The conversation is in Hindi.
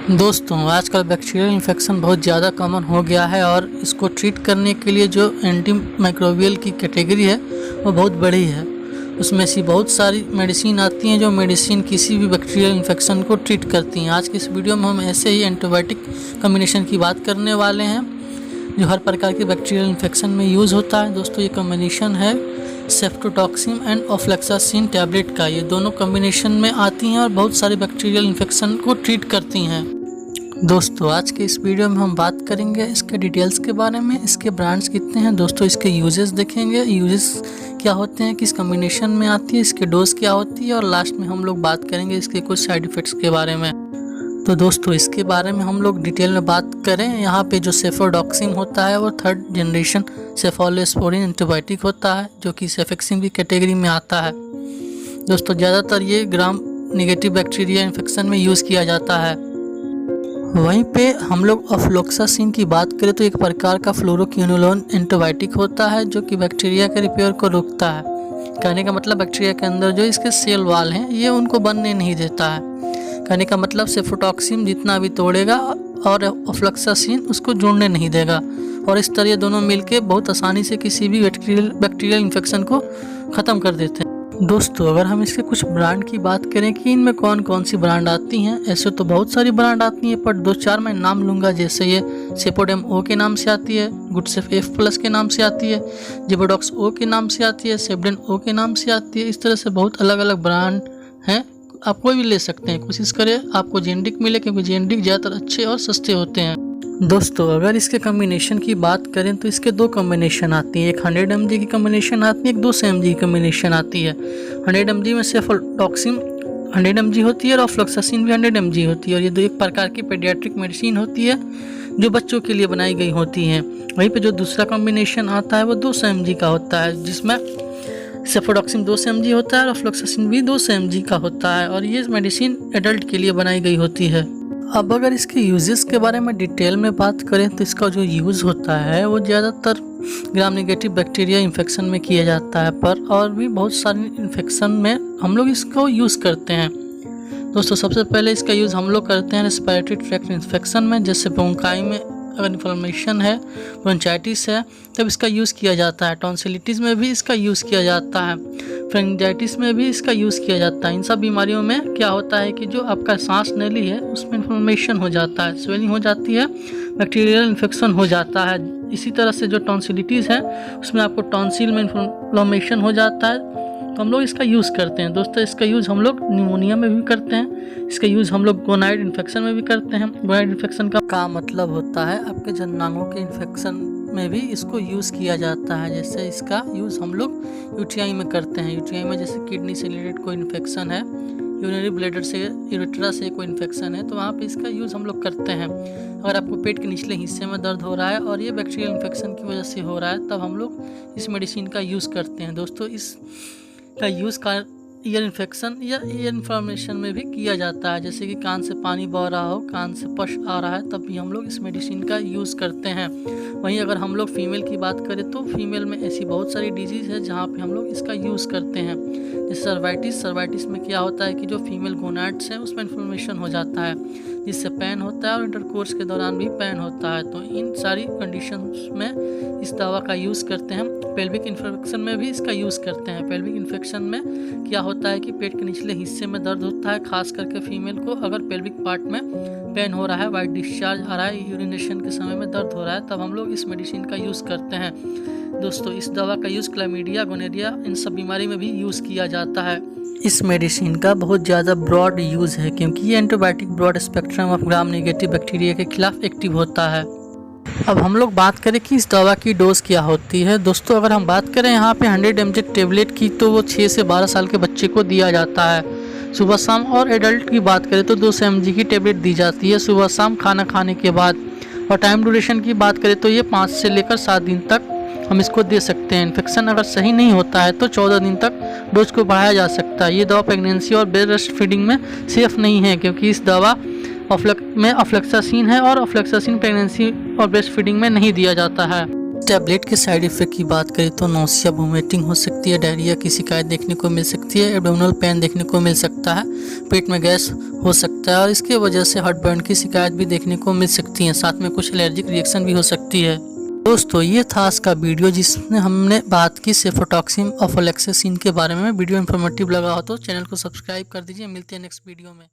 दोस्तों आजकल बैक्टीरियल इन्फेक्शन बहुत ज़्यादा कॉमन हो गया है और इसको ट्रीट करने के लिए जो एंटी माइक्रोबियल की कैटेगरी है वो बहुत बड़ी है। उसमें से बहुत सारी मेडिसिन आती हैं जो मेडिसिन किसी भी बैक्टीरियल इन्फेक्शन को ट्रीट करती हैं। आज की इस वीडियो में हम ऐसे ही एंटीबायोटिक कॉम्बिनेशन की बात करने वाले हैं जो हर प्रकार के बैक्टीरियल इन्फेक्शन में यूज़ होता है। दोस्तों ये कॉम्बिनेशन है सेफ्टोटॉक्सिम एंड ऑफ्लैक्सासिन टैबलेट का। ये दोनों कॉम्बिनेशन में आती हैं और बहुत सारे बैक्टीरियल इन्फेक्शन को ट्रीट करती हैं। दोस्तों आज के इस वीडियो में हम बात करेंगे इसके डिटेल्स के बारे में, इसके ब्रांड्स कितने हैं, दोस्तों इसके यूजेस देखेंगे, यूजेस क्या होते हैं, किस कॉम्बिनेशन में आती है, इसके डोज क्या होती है और लास्ट में हम लोग बात करेंगे इसके कुछ साइड इफ़ेक्ट्स के बारे में। तो दोस्तों इसके बारे में हम लोग डिटेल में बात करें। यहाँ पे जो सेफोडॉक्सिम होता है वो 3rd जनरेशन सेफालोस्पोरिन एंटीबायोटिक होता है जो कि सेफेक्सिम की कैटेगरी में आता है। दोस्तों ज़्यादातर ये ग्राम नेगेटिव बैक्टीरिया इन्फेक्शन में यूज़ किया जाता है। वहीं पे हम लोग ऑफ्लॉक्सासिन की बात करें तो एक प्रकार का फ्लोरोक्विनोलोन एंटीबायोटिक होता है जो कि बैक्टीरिया के रिपेयर को रोकता है। कहने का मतलब बैक्टीरिया के अंदर जो इसके सेल वाल हैं ये उनको बनने नहीं देता है। कहने का मतलब सेफोटॉक्सिम जितना भी तोड़ेगा और ऑफ्लॉक्सासिन उसको जोड़ने नहीं देगा और इस तरह ये दोनों मिलके बहुत आसानी से किसी भी बैक्टीरियल इन्फेक्शन को ख़त्म कर देते हैं। दोस्तों अगर हम इसके कुछ ब्रांड की बात करें कि इनमें कौन कौन सी ब्रांड आती हैं, ऐसे तो बहुत सारी ब्रांड आती हैं पर 2-4 मैं नाम लूँगा। जैसे ये सेपोडेम ओ के नाम से आती है, गुडसेफ F+ के नाम से आती है, जिबोडॉक्स ओ के नाम से आती है, सेबडेन ओ के नाम से आती है। इस तरह से बहुत अलग अलग ब्रांड हैं, आप कोई भी ले सकते हैं। कोशिश करें आपको जेनेरिक मिले क्योंकि जेनेरिक ज़्यादातर अच्छे और सस्ते होते हैं। दोस्तों अगर इसके कॉम्बिनेशन की बात करें तो इसके 2 कॉम्बिनेशन आती हैं, एक 100 mg की कॉम्बिनेशन आती है, एक 200 mg की कॉम्बिनेशन आती है। 100 mg में सेफोटॉक्सिम 100 mg होती है और ऑफ्लॉक्सासिन भी 100 mg होती है और ये 2 एक प्रकार की पेडियाट्रिक मेडिसिन होती है जो बच्चों के लिए बनाई गई होती हैं। वहीं पे जो दूसरा कॉम्बिनेशन आता है वो 200 mg का होता है जिसमें सेफोटॉक्सिम 200 mg होता है और ऑफ्लॉक्सासिन भी 200 mg का होता है और ये मेडिसिन एडल्ट के लिए बनाई गई होती है। अब अगर इसके यूजेस के बारे में डिटेल में बात करें तो इसका जो यूज़ होता है वो ज़्यादातर ग्राम नेगेटिव बैक्टीरिया इन्फेक्शन में किया जाता है, पर और भी बहुत सारी इन्फेक्शन में हम लोग इसको यूज़ करते हैं। दोस्तों सबसे पहले इसका यूज़ हम लोग करते हैं रेस्पिरेटरी ट्रैक्ट इन्फेक्शन में, जैसे ब्रोंकाई में अगर इन्फ्लेमेशन है, ब्रोंचाइटिस है तब इसका यूज़ किया जाता है। टॉन्सिलिटिस में भी इसका यूज़ किया जाता है, फेरिंजाइटिस में भी इसका यूज़ किया जाता है। इन सब बीमारियों में क्या होता है कि जो आपका सांस नली है उसमें इन्फ्लेमेशन हो जाता है, स्वेलिंग हो जाती है, बैक्टीरियल इन्फेक्शन हो जाता है। इसी तरह से जो टॉन्सिलिटिस है उसमें आपको टॉन्सिल में इन्फ्लेमेशन हो जाता है तो हम लोग इसका यूज़ करते हैं। दोस्तों इसका यूज़ हम लोग निमोनिया में भी करते हैं, इसका यूज़ हम लोग गोनाइड इन्फेक्शन में भी करते हैं। गोनाइड इन्फेक्शन का मतलब होता है आपके जननांगों के इन्फेक्शन में भी इसको यूज़ किया जाता है। जैसे इसका यूज़ हम लोग यूटीआई में करते हैं। यूटीआई में जैसे किडनी से रिलेटेड कोई इन्फेक्शन है, यूरिनरी ब्लैडर से, यूरेट्रा से कोई इन्फेक्शन है तो वहाँ पे इसका यूज़ हम लोग करते हैं। अगर आपको पेट के निचले हिस्से में दर्द हो रहा है और ये बैक्टीरियल इन्फेक्शन की वजह से हो रहा है तब हम लोग इस मेडिसिन का यूज़ करते हैं। दोस्तों इस का यूज़ ईयर इन्फेक्शन या ईयर इन्फ्लेमेशन में भी किया जाता है, जैसे कि कान से पानी बह रहा हो, कान से पश आ रहा है तब भी हम लोग इस मेडिसिन का यूज़ करते हैं। वहीं अगर हम लोग फीमेल की बात करें तो फीमेल में ऐसी बहुत सारी डिजीज़ है जहाँ पे हम लोग इसका यूज़ करते हैं। जैसे सर्वाइटिस में क्या होता है कि जो फीमेल गोनाड्स हैं उसमें इन्फ्लेमेशन हो जाता है जिससे पेन होता है और इंटरकोर्स के दौरान भी पेन होता है। तो इन सारी कंडीशंस में इस दवा का यूज़ करते हैं। पेल्विक इन्फेक्शन में भी इसका यूज़ करते हैं। पेल्विक इन्फेक्शन में क्या होता है कि पेट के निचले हिस्से में दर्द होता है, खास करके फीमेल को अगर पेल्विक पार्ट में पेन हो रहा है, वाइट डिस्चार्ज आ रहा है, यूरिनेशन के समय में दर्द हो रहा है तब हम लोग इस मेडिसिन का यूज़ करते हैं। दोस्तों इस दवा का यूज़ क्लैमिडिया, गोनेरिया इन सब बीमारी में भी यूज़ किया जाता है। इस मेडिसिन का बहुत ज़्यादा ब्रॉड यूज़ है क्योंकि ये antibiotic broad spectrum of gram negative bacteria के खिलाफ एक्टिव होता है। अब हम लोग बात करें कि इस दवा की डोज क्या होती है। दोस्तों अगर हम बात करें यहाँ पे 100 mg टेबलेट की तो वो 6 से 12 साल के बच्चे को दिया जाता है सुबह शाम, और एडल्ट की बात करें तो 200 mg की टेबलेट दी जाती है सुबह शाम खाना खाने के बाद। और टाइम ड्यूरेशन की बात करें तो ये 5 से लेकर 7 दिन तक हम इसको दे सकते हैं। इन्फेक्शन अगर सही नहीं होता है तो 14 दिन तक डोज को बढ़ाया जा सकता है। ये दवा प्रेगनेंसी और ब्रेस्ट फीडिंग में सेफ़ नहीं है क्योंकि इस दवा में ऑफ्लॉक्सासिन है और ऑफ्लॉक्सासिन प्रेगनेंसी और ब्रेस्ट फीडिंग में नहीं दिया जाता है। टैबलेट के साइड इफ़ेक्ट की बात करें तो नौसिया, वोमिटिंग हो सकती है, डायरिया की शिकायत देखने को मिल सकती है, एब्डोमिनल पेन देखने को मिल सकता है, पेट में गैस हो सकता है और इसके वजह से हार्टबर्न की शिकायत भी देखने को मिल सकती है। साथ में कुछ एलर्जिक रिएक्शन भी हो सकती है। दोस्तों, ये था आज का वीडियो जिसमें हमने बात की सेफोटॉक्सिन ऑफोलेक्सिसिन के बारे में। वीडियो इन्फॉर्मेटिव लगा हो तो चैनल को सब्सक्राइब कर दीजिए। मिलते हैं नेक्स्ट वीडियो में।